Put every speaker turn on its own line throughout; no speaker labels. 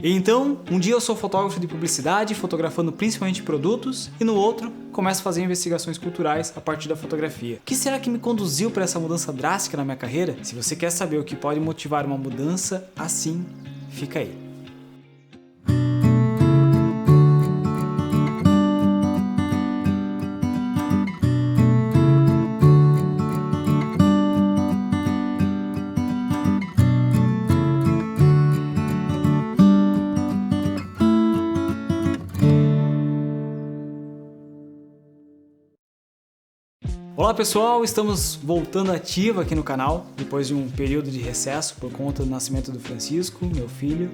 Então, um dia eu sou fotógrafo de publicidade, fotografando principalmente produtos, e no outro, começo a fazer investigações culturais a partir da fotografia. O que será que me conduziu para essa mudança drástica na minha carreira? Se você quer saber o que pode motivar uma mudança assim, fica aí. Olá pessoal, estamos voltando ativa aqui no canal, depois de um período de recesso por conta do nascimento do Francisco, meu filho.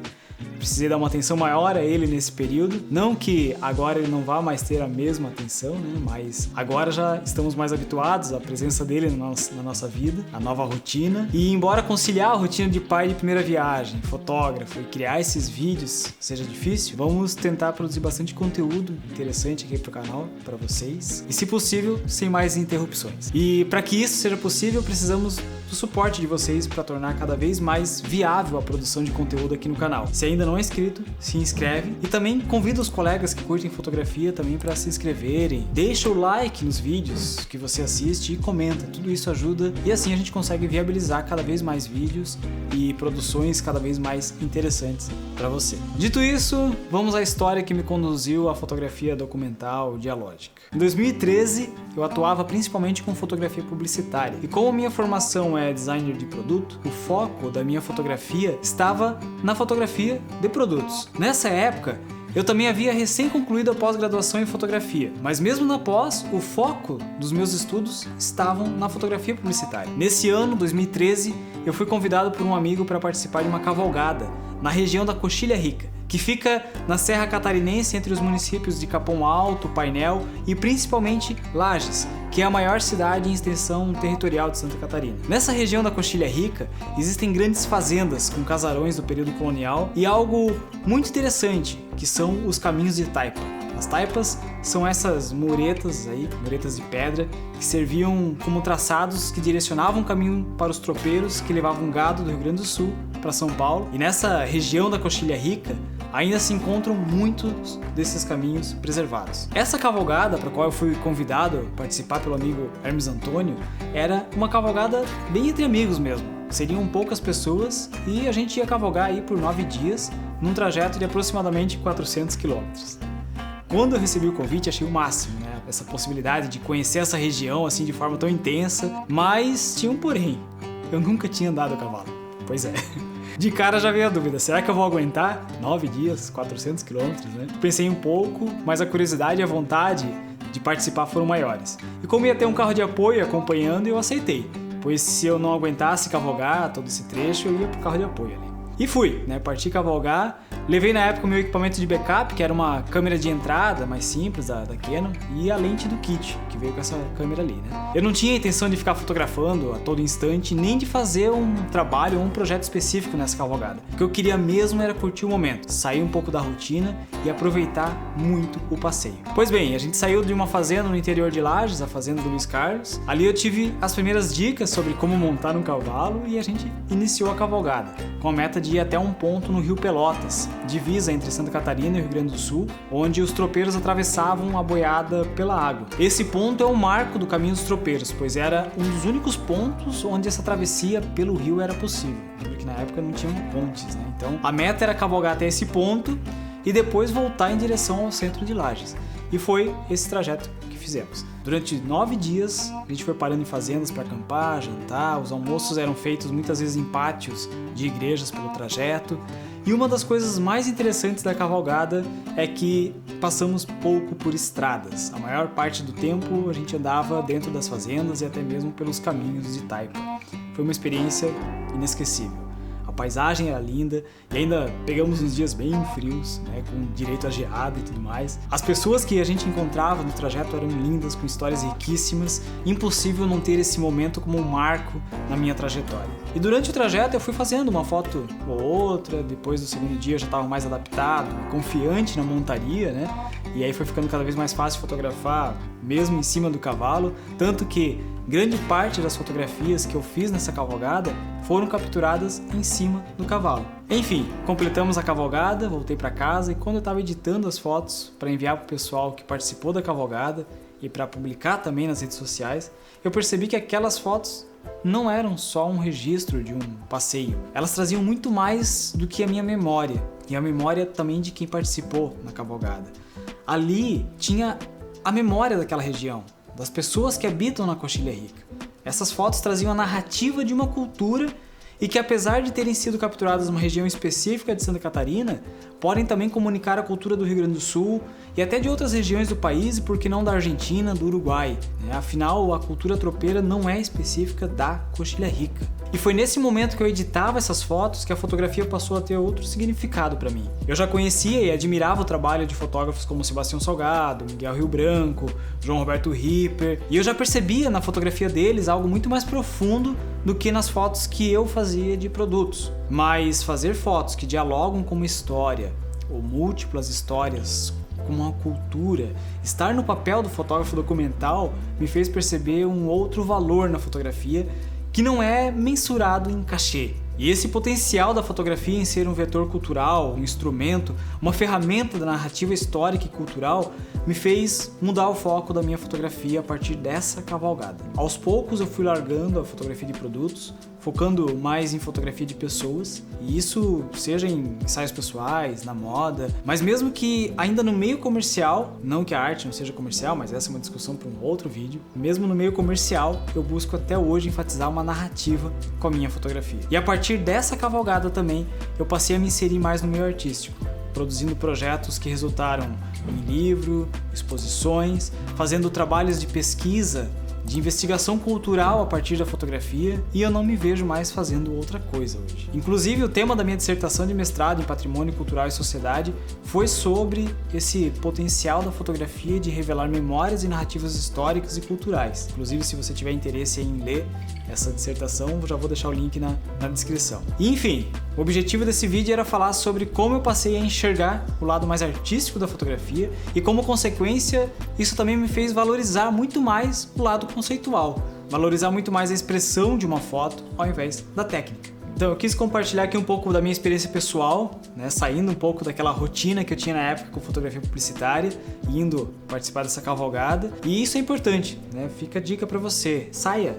Precisei dar uma atenção maior a ele nesse período, não que agora ele não vá mais ter a mesma atenção, né? Mas agora já estamos mais habituados à presença dele na nossa vida, a nova rotina. E embora conciliar a rotina de pai de primeira viagem, fotógrafo e criar esses vídeos seja difícil, vamos tentar produzir bastante conteúdo interessante aqui pro canal, para vocês, e se possível, sem mais interrupções. E para que isso seja possível, precisamos do suporte de vocês para tornar cada vez mais viável a produção de conteúdo aqui no canal. Se ainda não é inscrito, se inscreve e também convida os colegas que curtem fotografia também para se inscreverem. Deixa o like nos vídeos que você assiste e comenta, tudo isso ajuda e assim a gente consegue viabilizar cada vez mais vídeos e produções cada vez mais interessantes para você. Dito isso, vamos à história que me conduziu à fotografia documental dialógica. Em 2013, eu atuava principalmente com fotografia publicitária e como minha formação é designer de produto, o foco da minha fotografia estava na fotografia de produtos. Nessa época, eu também havia recém concluído a pós-graduação em fotografia, mas mesmo na pós, o foco dos meus estudos estavam na fotografia publicitária. Nesse ano, 2013, eu fui convidado por um amigo para participar de uma cavalgada na região da Coxilha Rica, que fica na Serra Catarinense entre os municípios de Capão Alto, Painel e principalmente Lages, que é a maior cidade em extensão territorial de Santa Catarina. Nessa região da Coxilha Rica existem grandes fazendas com casarões do período colonial e algo muito interessante, que são os caminhos de taipa. As taipas são essas muretas de pedra, que serviam como traçados que direcionavam o caminho para os tropeiros que levavam gado do Rio Grande do Sul para São Paulo. E nessa região da Coxilha Rica ainda se encontram muitos desses caminhos preservados. Essa cavalgada, para a qual eu fui convidado a participar pelo amigo Hermes Antônio, era uma cavalgada bem entre amigos mesmo. Seriam poucas pessoas e a gente ia cavalgar aí por 9 dias, num trajeto de aproximadamente 400 quilômetros. Quando eu recebi o convite, achei o máximo, né? Essa possibilidade de conhecer essa região assim de forma tão intensa, mas tinha um porém. Eu nunca tinha andado a cavalo. Pois é. De cara já veio a dúvida, será que eu vou aguentar 9 dias, 400 quilômetros, né? Pensei um pouco, mas a curiosidade e a vontade de participar foram maiores. E como ia ter um carro de apoio acompanhando, eu aceitei, pois se eu não aguentasse cavalgar todo esse trecho, eu ia pro carro de apoio ali. E fui, né? Parti cavalgar, levei na época o meu equipamento de backup, que era uma câmera de entrada mais simples da Canon, e a lente do kit, que veio com essa câmera ali, né? Eu não tinha a intenção de ficar fotografando a todo instante, nem de fazer um trabalho ou um projeto específico nessa cavalgada. O que eu queria mesmo era curtir o momento, sair um pouco da rotina e aproveitar muito o passeio. Pois bem, a gente saiu de uma fazenda no interior de Lages, a fazenda do Luiz Carlos. Ali eu tive as primeiras dicas sobre como montar um cavalo e a gente iniciou a cavalgada, com a meta de ir até um ponto no Rio Pelotas, divisa entre Santa Catarina e Rio Grande do Sul, onde os tropeiros atravessavam a boiada pela água. Esse ponto é o marco do caminho dos tropeiros, pois era um dos únicos pontos onde essa travessia pelo rio era possível, porque na época não tinham pontes, né? Então a meta era cavalgar até esse ponto e depois voltar em direção ao centro de Lages. E foi esse trajeto que fizemos. Durante 9 dias, a gente foi parando em fazendas para acampar, jantar, os almoços eram feitos muitas vezes em pátios de igrejas pelo trajeto. E uma das coisas mais interessantes da cavalgada é que passamos pouco por estradas. A maior parte do tempo a gente andava dentro das fazendas e até mesmo pelos caminhos de taipa. Foi uma experiência inesquecível. A paisagem era linda e ainda pegamos uns dias bem frios, né, com direito a geada e tudo mais. As pessoas que a gente encontrava no trajeto eram lindas, com histórias riquíssimas. Impossível não ter esse momento como um marco na minha trajetória. E durante o trajeto eu fui fazendo uma foto ou outra, depois do segundo dia eu já estava mais adaptado, confiante na montaria, né? E aí foi ficando cada vez mais fácil fotografar, mesmo em cima do cavalo, tanto que grande parte das fotografias que eu fiz nessa cavalgada foram capturadas em cima cima do cavalo. Enfim, completamos a cavalgada, voltei para casa e quando eu estava editando as fotos para enviar para o pessoal que participou da cavalgada e para publicar também nas redes sociais, eu percebi que aquelas fotos não eram só um registro de um passeio. Elas traziam muito mais do que a minha memória e a memória também de quem participou na cavalgada. Ali tinha a memória daquela região, das pessoas que habitam na Coxilha Rica. Essas fotos traziam a narrativa de uma cultura e que, apesar de terem sido capturadas numa região específica de Santa Catarina, podem também comunicar a cultura do Rio Grande do Sul e até de outras regiões do país e, por que não, da Argentina, do Uruguai. Afinal, a cultura tropeira não é específica da Coxilha Rica. E foi nesse momento que eu editava essas fotos que a fotografia passou a ter outro significado para mim. Eu já conhecia e admirava o trabalho de fotógrafos como Sebastião Salgado, Miguel Rio Branco, João Roberto Ripper, e eu já percebia na fotografia deles algo muito mais profundo do que nas fotos que eu fazia de produtos. Mas fazer fotos que dialogam com uma história, ou múltiplas histórias, com uma cultura, estar no papel do fotógrafo documental me fez perceber um outro valor na fotografia que não é mensurado em cachê. E esse potencial da fotografia em ser um vetor cultural, um instrumento, uma ferramenta da narrativa histórica e cultural me fez mudar o foco da minha fotografia a partir dessa cavalgada. Aos poucos eu fui largando a fotografia de produtos, focando mais em fotografia de pessoas, e isso seja em ensaios pessoais, na moda, mas mesmo que ainda no meio comercial, não que a arte não seja comercial, mas essa é uma discussão para um outro vídeo, mesmo no meio comercial eu busco até hoje enfatizar uma narrativa com a minha fotografia. E a partir dessa cavalgada também eu passei a me inserir mais no meio artístico, produzindo projetos que resultaram em livro, exposições, fazendo trabalhos de pesquisa, de investigação cultural a partir da fotografia, e eu não me vejo mais fazendo outra coisa hoje. Inclusive, o tema da minha dissertação de mestrado em Patrimônio Cultural e Sociedade foi sobre esse potencial da fotografia de revelar memórias e narrativas históricas e culturais. Inclusive, se você tiver interesse em ler essa dissertação, eu já vou deixar o link na descrição. E, enfim, o objetivo desse vídeo era falar sobre como eu passei a enxergar o lado mais artístico da fotografia e, como consequência, isso também me fez valorizar muito mais o lado conceitual, valorizar muito mais a expressão de uma foto ao invés da técnica. Então eu quis compartilhar aqui um pouco da minha experiência pessoal, saindo um pouco daquela rotina que eu tinha na época com fotografia publicitária, indo participar dessa cavalgada, e isso é importante, fica a dica para você, saia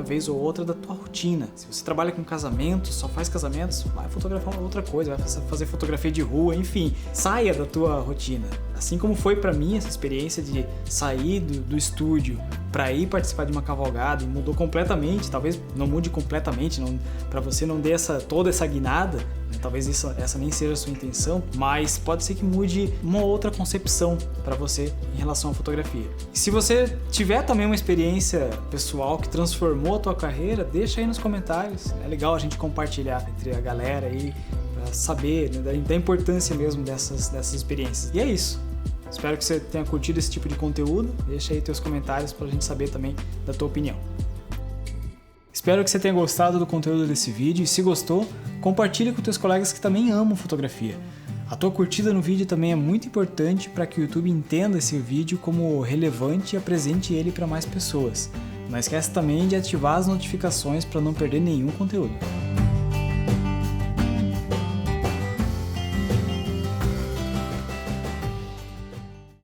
vez ou outra da tua rotina. Se você trabalha com casamentos, só faz casamentos, vai fotografar outra coisa, vai fazer fotografia de rua, enfim, saia da tua rotina. Assim como foi para mim essa experiência de sair do estúdio para ir participar de uma cavalgada e mudou completamente, talvez não mude completamente, para você não dê toda essa guinada, talvez essa nem seja a sua intenção, mas pode ser que mude uma outra concepção para você em relação à fotografia. E se você tiver também uma experiência pessoal que transformou a tua carreira, deixa aí nos comentários, é legal a gente compartilhar entre a galera aí, para saber da importância mesmo dessas experiências. E é isso. Espero que você tenha curtido esse tipo de conteúdo. Deixa aí teus comentários para a gente saber também da tua opinião. Espero que você tenha gostado do conteúdo desse vídeo e, se gostou, compartilhe com teus colegas que também amam fotografia. A tua curtida no vídeo também é muito importante para que o YouTube entenda esse vídeo como relevante e apresente ele para mais pessoas. Não esquece também de ativar as notificações para não perder nenhum conteúdo.